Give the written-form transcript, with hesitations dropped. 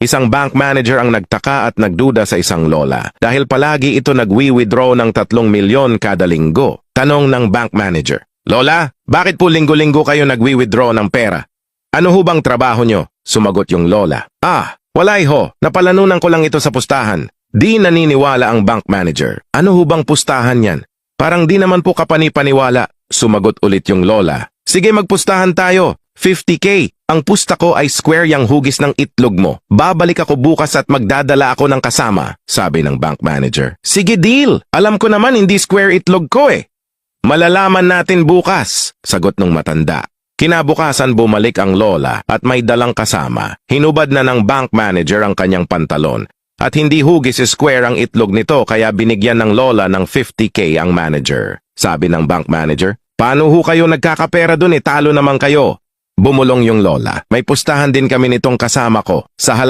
Isang bank manager ang nagtaka at nagduda sa isang lola dahil palagi ito nagwi-withdraw ng 3 milyon kada linggo. Tanong ng bank manager, "Lola, bakit po linggo-linggo kayo nagwi-withdraw ng pera? Ano ho bang trabaho nyo?" Sumagot yung lola, "Wala ho, napalanunan ko lang ito sa pustahan." Di naniniwala ang bank manager. "Ano ho bang pustahan yan? Parang di naman po kapani-paniwala." Sumagot ulit yung lola, "Sige, magpustahan tayo. 50K. Ang pusta ko ay square yang hugis ng itlog mo. Babalik ako bukas at magdadala ako ng kasama," sabi ng bank manager. "Sige, deal. Alam ko naman hindi square itlog ko eh." "Malalaman natin bukas," sagot ng matanda. Kinabukasan bumalik ang lola at may dalang kasama. Hinubad na ng bank manager ang kanyang pantalon. At hindi hugis square ang itlog nito kaya binigyan ng lola ng 50K ang manager. Sabi ng bank manager, "Paano ho kayo nagkakapera dun talo naman kayo?" Bumulong yung lola, "May pustahan din kami nitong kasama ko. Sa halaga